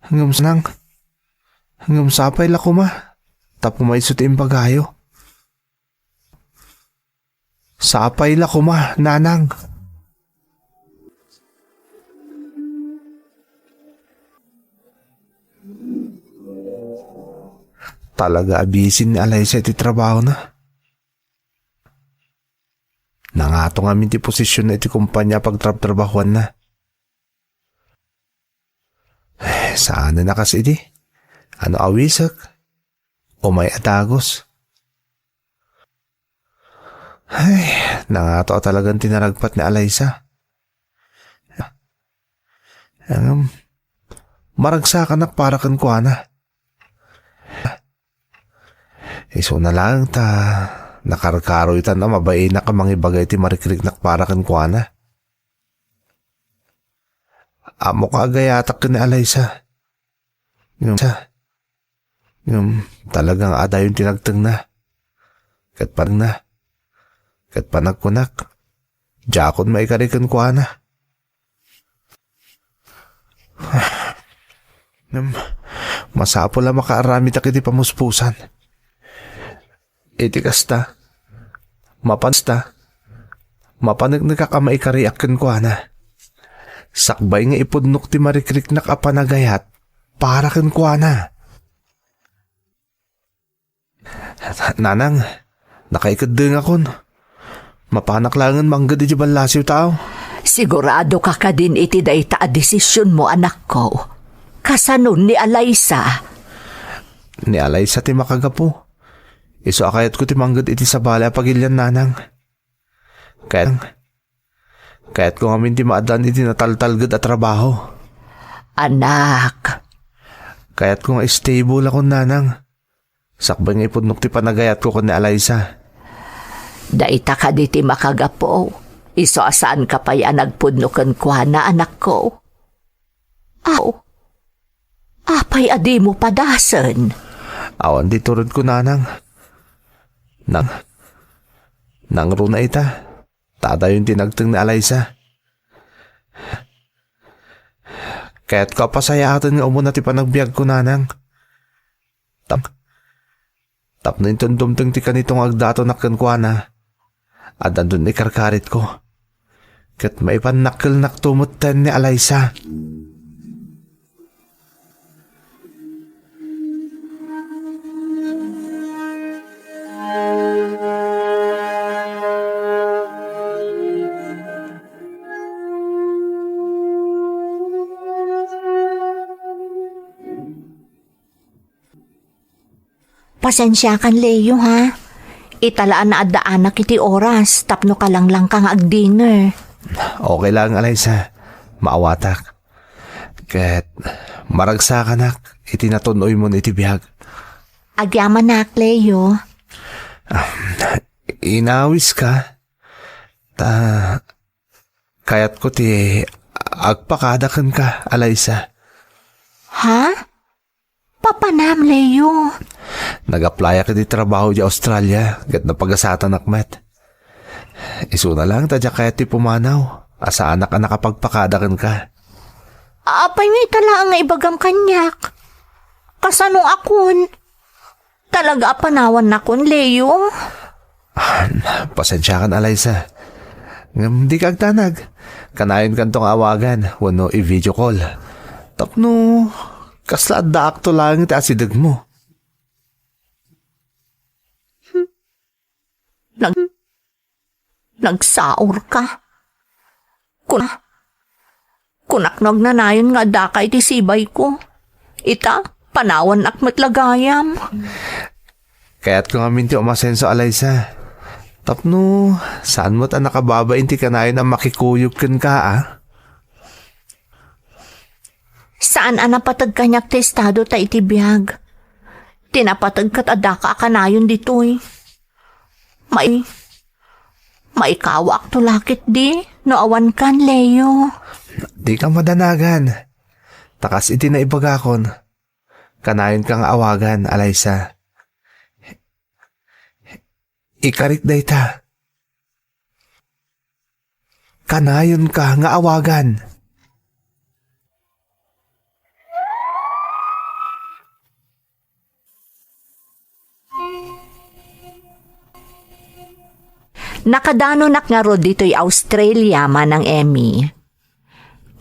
Hanggang sapay la kuma. Tapo may sutim pagayo. Sapay la kuma, nanang. Talaga abisin ni Alaysa iti trabaho na. Nangato nga ti posisyon na iti kumpanya pagtrabahuan na. Saan na kasi di? Ano awisak? O may atagos? Ay, nangato talagang tinaragpat ni Alaysa. Maragsakan na para kan kuana. Iso na lang nakarkaro itan na mabay na ka mangibagay ti marikrik na para kan kuana. Amo ka agayatak ka ni Alaysa. Talagang ada yung tinagtang na. Kat parang na. Kat panagkunak. Jakon maikarikan kuana. Masapo lang makaarami ta kiti pamuspusan. Iti kasta. Mapansta. Mapanag nagkakamaikariakan kuana. Sakbay nga ipudnok ti marikrik na kapanagayat para kan kuana. Nanang, nakaikadeng akon. Mapanaklangan manggad di balasiw tao. Sigurado ka ka din iti dayta a desisyon mo anak ko. Kasanon ni Alaysa. Ni Alaysa ti makagapo. Iso akayat ko ti manggad iti sabala pagilyan nanang. Kaya't ko ngamin ti maadan iti nataltalgad at trabaho. Anak. Kaya't ko nga stable ako nanang. Sakbay nga ipudnok ti panagayat ko ni Alaysa. Dayta ka di ti makagapo. Iso asaan ka pa yan nagpudnokan kwa na anak ko. Apay adi mo padasan. Awan di turod ko nanang. Nang runa ita. Tada yung tinagtang ni Alaysa. Kaya't ko pasayatan nga umuna ti panagbiag ko nanang. Tap na yung tundumtang ti kanitong agdato nakkan kwa na. At andun ni karkarit ko. Kat maipanakil naktumutan ni Alaysa. Pasensya kan Leo ha. Italaan na addaan na kiti oras tapno ka lang kang ag-dinner. Okay lang, Alaysa. Maawatak. Ket maragsa ka nak, itinatunoy mo iti bihag. Agyaman na Leo. Inawis ka. Kayat ko ti agpakadakan ka, Alaysa. Ha? Papanam Leo. Nag-apply ka di trabaho di Australia, ket napagasatan akmet. Isu na lang, tadya kaya ti pumanaw. Asa anak ang nakapagpakadakan ka. Apay nga itala nga ibagam kanyak. Kasano akon? Talaga apanawan na kon Leo. Pasensya kan, Alaysa. Ngam di kagtanag. Kanayon kan tong awagan, wano i-video call. Tapno, kasla adda akto lang iti asidag mo. Nagsaur ka. Kunaknog na nayon nga daka iti sibay ko. Ita, panawan akmat lagayam. Kaya't ko nga minti umasenso, Alaysa. Tapno, saan mo't ang nakababain ti kanayon ang makikuyog kan ka, ah? Saan ang napatag kanyak testado ta iti biyag? Tinapatag kat adaka kanayon ditoy. Maikawak to lakit di, no awan kan Leo. Di ka madanagan. Takas iti na ibagakon. Kanayon kang awagan, Alaysa. Ikarit day ta. Kanayon ka nga awagan. Nakadanon nga rod dito'y Australia manang Emmy.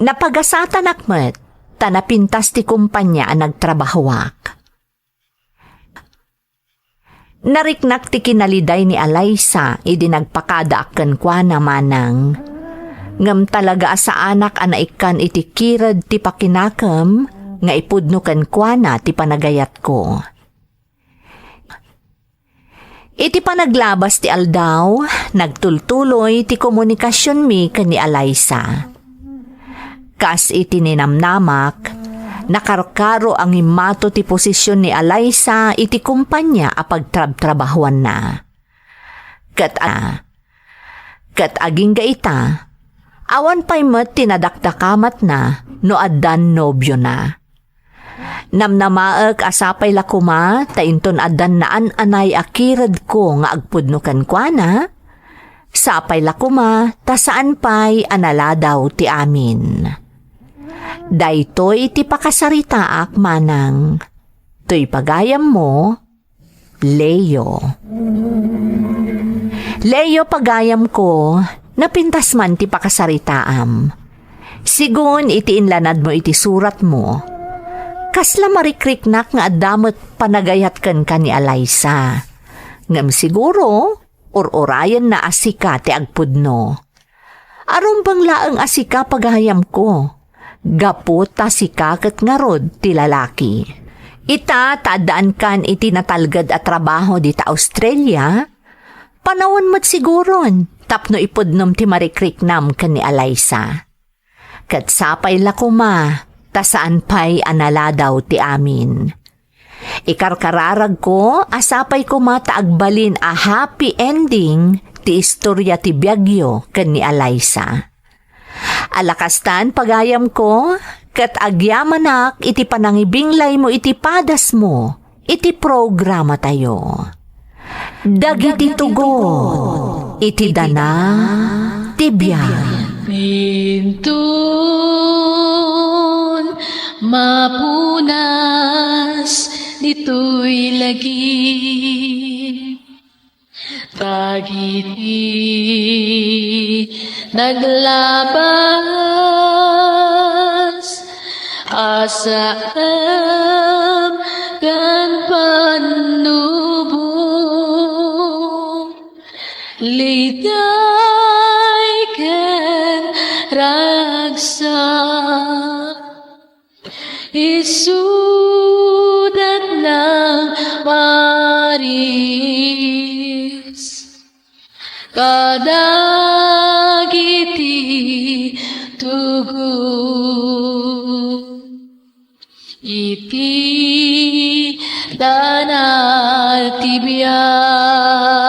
Napagasatan akmet, tanapintas ti kumpanya ang nagtrabahawak. Nariknak ti kinaliday ni Alaysa, idi nagpakada aken kwa namanang. Ngam talaga sa anak anaikan iti kirad ti pakinakam, nga ipudno ken kwa na ti panagayat ko. Iti panaglabas ti aldaw, nagtultuloy ti komunikasyon mi ken ni Alaysa. Kas iti ninamnamak, nakarkaro ang imato ti posisyon ni Alaysa iti kumpanya a pagtrab-trabahuan na. Kat aging gaita, awan pa'y met tinadakdakamat na no addan nobyo na. Namnamaek asapay lakuma, tainton addan naan anay akirad ko nga agpudno kan kuana, sapay lakuma, tasaan pa'y analadaw ti amin. Daytoy ti pakasaritaak manang, to'y pagayam mo, Leo. Leo pagayam ko, napintas man ti pakasaritaam. Sigun iti inlanad mo iti surat mo, kasla marikriknak nga adamot panagayat kan ni Alaysa. Ngam siguro, or-orayan na asika ti agpudno. Aron bang laang asika pagayam ko, gapot ta sikakat nga rod ti lalaki. Ita taadaan kan iti natalgad at trabaho dita Australia, panawon mat siguron, tapno ipudnom ti marikriknam kan ni Alaysa. Kat sapay lakuma, tasaan pa'y analadaw ti amin. Ikarkararag ko, asapay ko mataagbalin a happy ending ti istorya ti Biagyo ken ni Alaysa. Alakastan pagayam ko, kat agyamanak iti panangibinglay mo iti padas mo, iti programa tayo. Dagiti tugo, iti dana, ti biyag. Pintun mapunas dito'y lagi dagiti naglabas asam kan panubong liday ken ragsa isudat ng Paris kadagiti tugu iti danal ti biag